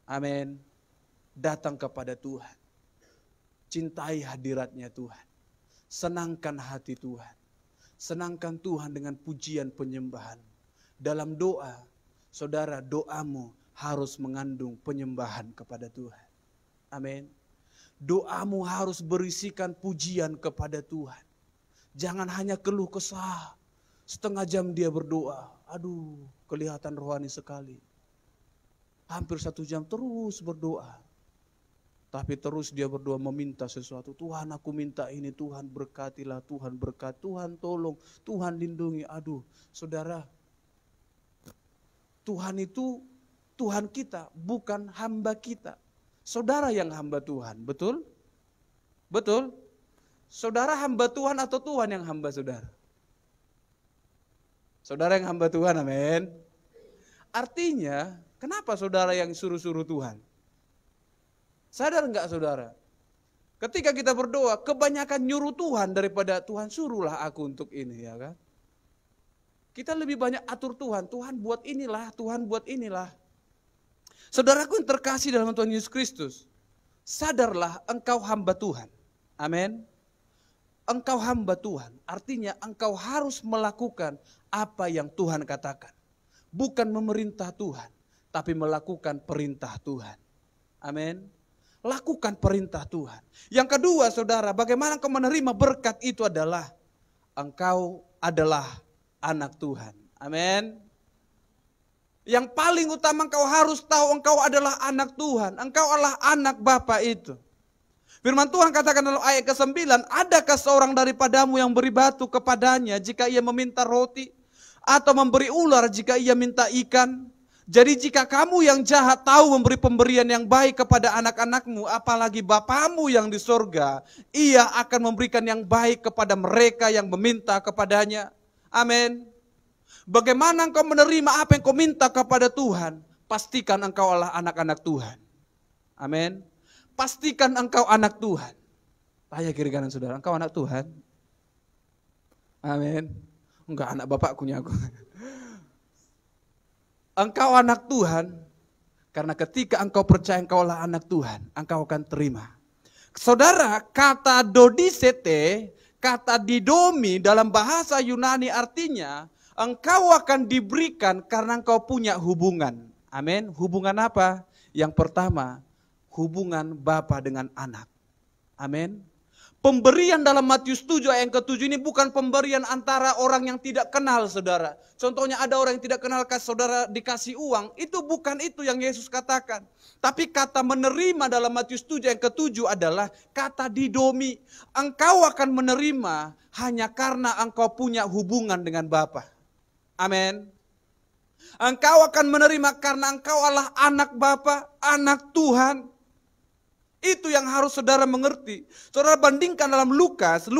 Amin. Datang kepada Tuhan. Cintai hadiratnya Tuhan. Senangkan hati Tuhan. Senangkan Tuhan dengan pujian penyembahan. Dalam doa, saudara, doamu harus mengandung penyembahan kepada Tuhan. Amin. Doamu harus berisikan pujian kepada Tuhan. Jangan hanya keluh kesah. Setengah jam dia berdoa. Aduh, kelihatan rohani sekali. Hampir 1 jam terus berdoa. Tapi terus dia berdoa meminta sesuatu. Tuhan aku minta ini, Tuhan berkatilah, Tuhan berkat, Tuhan tolong, Tuhan lindungi. Aduh, saudara. Tuhan itu Tuhan kita, bukan hamba kita. Saudara yang hamba Tuhan, betul? Betul? Saudara hamba Tuhan atau Tuhan yang hamba saudara? Saudara yang hamba Tuhan, amin. Artinya, kenapa saudara yang suruh-suruh Tuhan? Sadar enggak saudara? Ketika kita berdoa, kebanyakan nyuruh Tuhan daripada Tuhan suruhlah aku untuk ini, ya kan? Kita lebih banyak atur Tuhan, Tuhan buat inilah, Tuhan buat inilah. Saudaraku yang terkasih dalam Tuhan Yesus Kristus, sadarlah engkau hamba Tuhan. Amin. Engkau hamba Tuhan, artinya engkau harus melakukan apa yang Tuhan katakan. Bukan memerintah Tuhan, tapi melakukan perintah Tuhan. Amin. Lakukan perintah Tuhan. Yang kedua saudara, bagaimana engkau menerima berkat itu adalah engkau adalah anak Tuhan. Amin. Yang paling utama engkau harus tahu engkau adalah anak Tuhan. Engkau adalah anak Bapa itu. Firman Tuhan katakan dalam ayat ke-9, adakah seorang daripadamu yang beri batu kepadanya jika ia meminta roti? Atau memberi ular jika ia minta ikan? Jadi jika kamu yang jahat tahu memberi pemberian yang baik kepada anak-anakmu, apalagi Bapamu yang di sorga, ia akan memberikan yang baik kepada mereka yang meminta kepadanya. Amin. Bagaimana engkau menerima apa yang kau minta kepada Tuhan? Pastikan engkau adalah anak-anak Tuhan. Amin. Pastikan engkau anak Tuhan. Tanya kiri kanan saudara, engkau anak Tuhan? Amin. Enggak, anak bapakkunya aku. Engkau anak Tuhan, karena ketika engkau percaya engkau adalah anak Tuhan, engkau akan terima. Saudara, kata dodisete, kata didomi dalam bahasa Yunani artinya, engkau akan diberikan karena engkau punya hubungan. Amin. Hubungan apa? Yang pertama, hubungan bapa dengan anak. Amin. Pemberian dalam Matius 7 ayat ke-7 ini bukan pemberian antara orang yang tidak kenal saudara. Contohnya ada orang yang tidak kenal saudara dikasih uang. Itu bukan itu yang Yesus katakan. Tapi kata menerima dalam Matius 7 ayat ke-7 adalah kata didomi. Engkau akan menerima hanya karena engkau punya hubungan dengan Bapa. Amin. Engkau akan menerima karena engkau adalah anak Bapa, anak Tuhan. Itu yang harus saudara mengerti. Saudara bandingkan dalam Lukas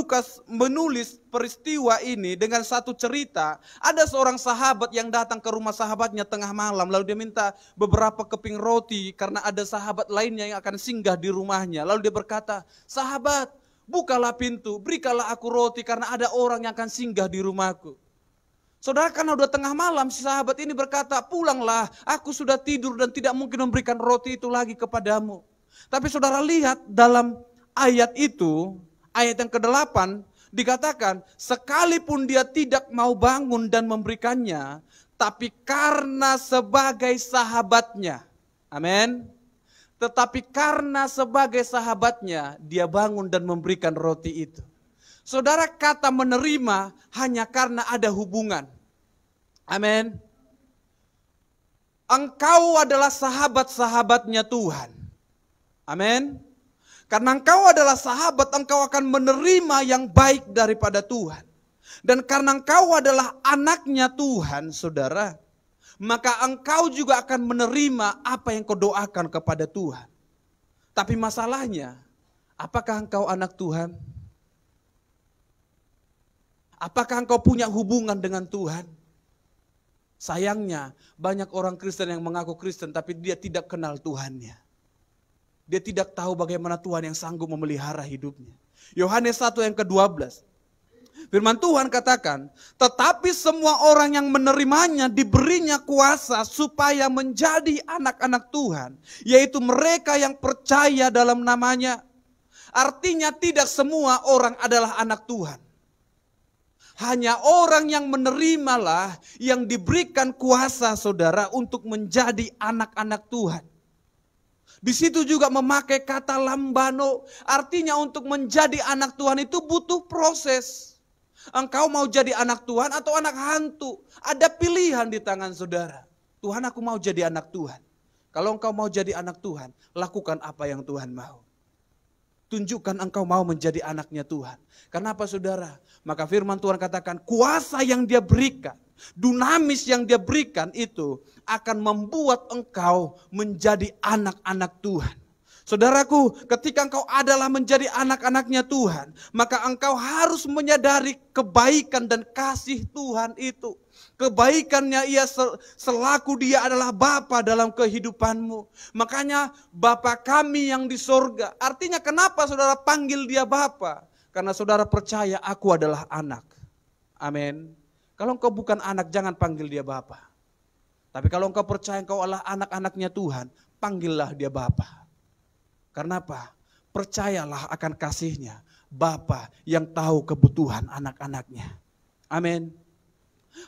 menulis peristiwa ini dengan satu cerita. Ada seorang sahabat yang datang ke rumah sahabatnya tengah malam. Lalu dia minta beberapa keping roti karena ada sahabat lainnya yang akan singgah di rumahnya. Lalu dia berkata, sahabat bukalah pintu, berikanlah aku roti karena ada orang yang akan singgah di rumahku. Saudara, karena udah tengah malam, si sahabat ini berkata, pulanglah, aku sudah tidur dan tidak mungkin memberikan roti itu lagi kepadamu. Tapi saudara lihat dalam ayat itu, ayat yang ke-8, dikatakan, sekalipun dia tidak mau bangun dan memberikannya, tapi karena sebagai sahabatnya, amin. Tetapi karena sebagai sahabatnya, dia bangun dan memberikan roti itu. Saudara, kata menerima hanya karena ada hubungan. Amin. Engkau adalah sahabat-sahabatnya Tuhan. Amin. Karena engkau adalah sahabat, engkau akan menerima yang baik daripada Tuhan. Dan karena engkau adalah anaknya Tuhan, saudara, maka engkau juga akan menerima apa yang kau doakan kepada Tuhan. Tapi masalahnya, apakah engkau anak Tuhan? Apakah engkau punya hubungan dengan Tuhan? Sayangnya banyak orang Kristen yang mengaku Kristen tapi dia tidak kenal Tuhannya. Dia tidak tahu bagaimana Tuhan yang sanggup memelihara hidupnya. Yohanes 1 yang ke-12. Firman Tuhan katakan, tetapi semua orang yang menerimanya diberinya kuasa supaya menjadi anak-anak Tuhan. Yaitu mereka yang percaya dalam namanya. Artinya tidak semua orang adalah anak Tuhan. Hanya orang yang menerimalah yang diberikan kuasa saudara untuk menjadi anak-anak Tuhan. Di situ juga memakai kata lambano, artinya untuk menjadi anak Tuhan itu butuh proses. Engkau mau jadi anak Tuhan atau anak hantu? Ada pilihan di tangan saudara. Tuhan, aku mau jadi anak Tuhan. Kalau engkau mau jadi anak Tuhan, lakukan apa yang Tuhan mau. Tunjukkan engkau mau menjadi anaknya Tuhan. Kenapa saudara? Maka firman Tuhan katakan kuasa yang dia berikan, dunamis yang dia berikan itu akan membuat engkau menjadi anak-anak Tuhan. Saudaraku, ketika engkau adalah menjadi anak-anaknya Tuhan, maka engkau harus menyadari kebaikan dan kasih Tuhan itu. Kebaikannya ia selaku dia adalah Bapa dalam kehidupanmu. Makanya Bapa kami yang di sorga. Artinya kenapa saudara panggil dia Bapa? Karena saudara percaya aku adalah anak. Amin. Kalau engkau bukan anak jangan panggil dia Bapa. Tapi kalau engkau percaya engkau adalah anak-anaknya Tuhan, panggillah dia Bapa. Karena apa? Percayalah akan kasihnya Bapa yang tahu kebutuhan anak-anaknya. Amin.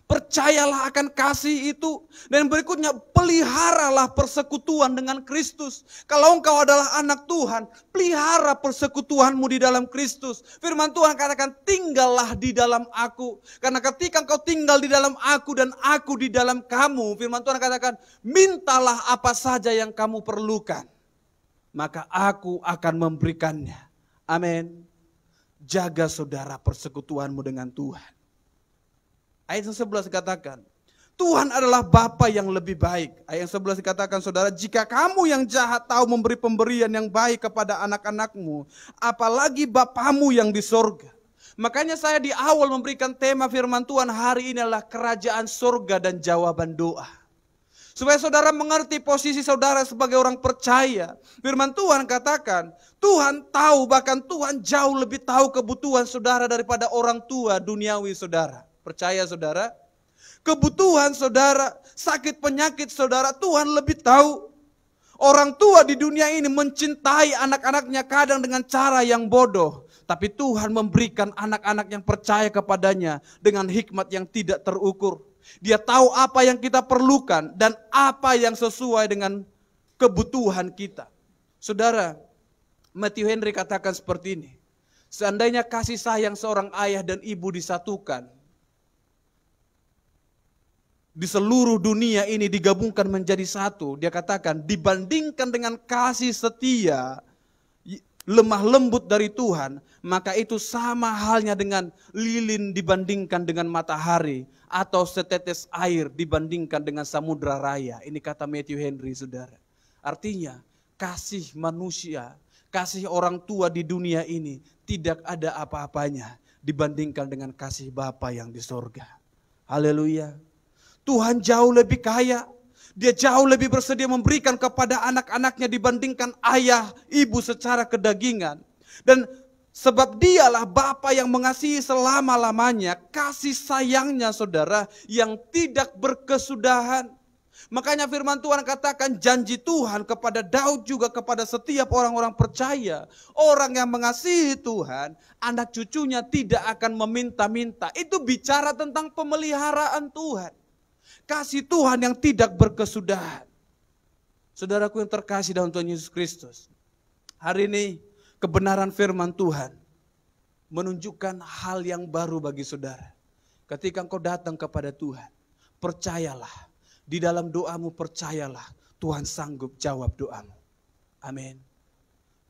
Percayalah akan kasih itu. Dan berikutnya, peliharalah persekutuan dengan Kristus. Kalau engkau adalah anak Tuhan, pelihara persekutuanmu di dalam Kristus. Firman Tuhan katakan, tinggallah di dalam aku. Karena ketika engkau tinggal di dalam aku dan aku di dalam kamu, firman Tuhan katakan, mintalah apa saja yang kamu perlukan, maka aku akan memberikannya. Amin. Jaga saudara persekutuanmu dengan Tuhan. Ayat yang 11 katakan, Tuhan adalah Bapa yang lebih baik. Ayat yang 11 dikatakan, saudara, jika kamu yang jahat tahu memberi pemberian yang baik kepada anak-anakmu, apalagi Bapamu yang di sorga. Makanya saya di awal memberikan tema firman Tuhan hari ini adalah kerajaan sorga dan jawaban doa. Supaya saudara mengerti posisi saudara sebagai orang percaya. Firman Tuhan katakan, Tuhan tahu, bahkan Tuhan jauh lebih tahu kebutuhan saudara daripada orang tua duniawi saudara. Percaya saudara? Kebutuhan saudara, sakit penyakit saudara, Tuhan lebih tahu. Orang tua di dunia ini mencintai anak-anaknya kadang dengan cara yang bodoh. Tapi Tuhan memberikan anak-anak yang percaya kepadanya dengan hikmat yang tidak terukur. Dia tahu apa yang kita perlukan dan apa yang sesuai dengan kebutuhan kita. Saudara, Matthew Henry katakan seperti ini. Seandainya kasih sayang seorang ayah dan ibu disatukan, di seluruh dunia ini digabungkan menjadi satu, dia katakan dibandingkan dengan kasih setia lemah lembut dari Tuhan, maka itu sama halnya dengan lilin dibandingkan dengan matahari, atau setetes air dibandingkan dengan samudra raya. Ini kata Matthew Henry, saudara. Artinya kasih manusia, kasih orang tua di dunia ini tidak ada apa-apanya dibandingkan dengan kasih Bapa yang di sorga. Haleluya. Tuhan jauh lebih kaya. Dia jauh lebih bersedia memberikan kepada anak-anaknya dibandingkan ayah, ibu secara kedagingan. Dan sebab dialah Bapa yang mengasihi selama-lamanya, kasih sayangnya saudara yang tidak berkesudahan. Makanya firman Tuhan katakan janji Tuhan kepada Daud juga kepada setiap orang-orang percaya. Orang yang mengasihi Tuhan, anak cucunya tidak akan meminta-minta. Itu bicara tentang pemeliharaan Tuhan. Kasih Tuhan yang tidak berkesudahan. Saudaraku yang terkasih dalam Tuhan Yesus Kristus. Hari ini kebenaran firman Tuhan menunjukkan hal yang baru bagi saudara. Ketika engkau datang kepada Tuhan, percayalah. Di dalam doamu percayalah, Tuhan sanggup jawab doamu. Amin.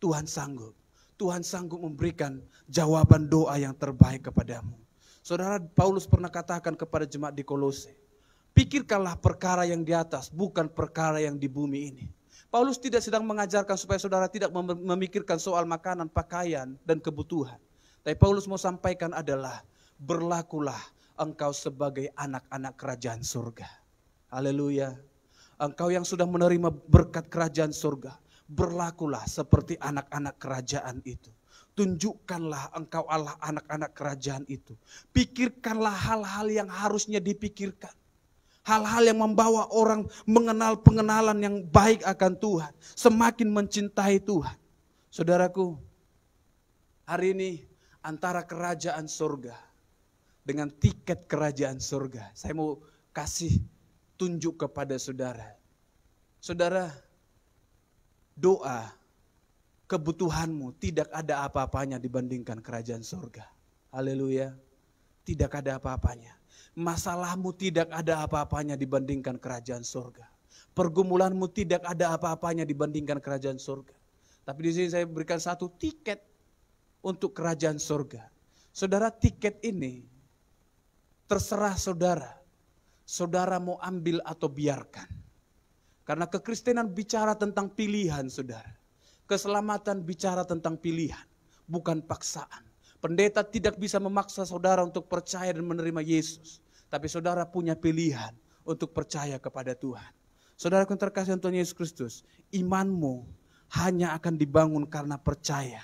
Tuhan sanggup. Tuhan sanggup memberikan jawaban doa yang terbaik kepadamu. Saudara, Paulus pernah katakan kepada jemaat di Kolose, pikirkanlah perkara yang di atas, bukan perkara yang di bumi ini. Paulus tidak sedang mengajarkan supaya saudara tidak memikirkan soal makanan, pakaian, dan kebutuhan. Tapi Paulus mau sampaikan adalah, berlakulah engkau sebagai anak-anak kerajaan surga. Haleluya. Engkau yang sudah menerima berkat kerajaan surga, berlakulah seperti anak-anak kerajaan itu. Tunjukkanlah engkau Allah anak-anak kerajaan itu. Pikirkanlah hal-hal yang harusnya dipikirkan. Hal-hal yang membawa orang mengenal pengenalan yang baik akan Tuhan. Semakin mencintai Tuhan. Saudaraku, hari ini antara kerajaan surga dengan tiket kerajaan surga. Saya mau kasih tunjuk kepada saudara. Saudara, doa, kebutuhanmu tidak ada apa-apanya dibandingkan kerajaan surga. Haleluya. Tidak ada apa-apanya. Masalahmu tidak ada apa-apanya dibandingkan kerajaan surga. Pergumulanmu tidak ada apa-apanya dibandingkan kerajaan surga. Tapi di sini saya berikan satu tiket untuk kerajaan surga. Saudara, tiket ini terserah saudara. Saudara mau ambil atau biarkan. Karena kekristenan bicara tentang pilihan, saudara. Keselamatan bicara tentang pilihan, bukan paksaan. Pendeta tidak bisa memaksa saudara untuk percaya dan menerima Yesus. Tapi saudara punya pilihan untuk percaya kepada Tuhan. Saudara yang terkasih Tuhan Yesus Kristus, imanmu hanya akan dibangun karena percaya.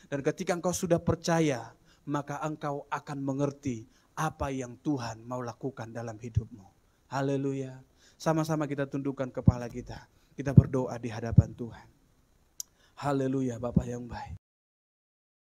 Dan ketika engkau sudah percaya, maka engkau akan mengerti apa yang Tuhan mau lakukan dalam hidupmu. Haleluya. Sama-sama kita tundukkan kepala kita. Kita berdoa di hadapan Tuhan. Haleluya, Bapa yang baik.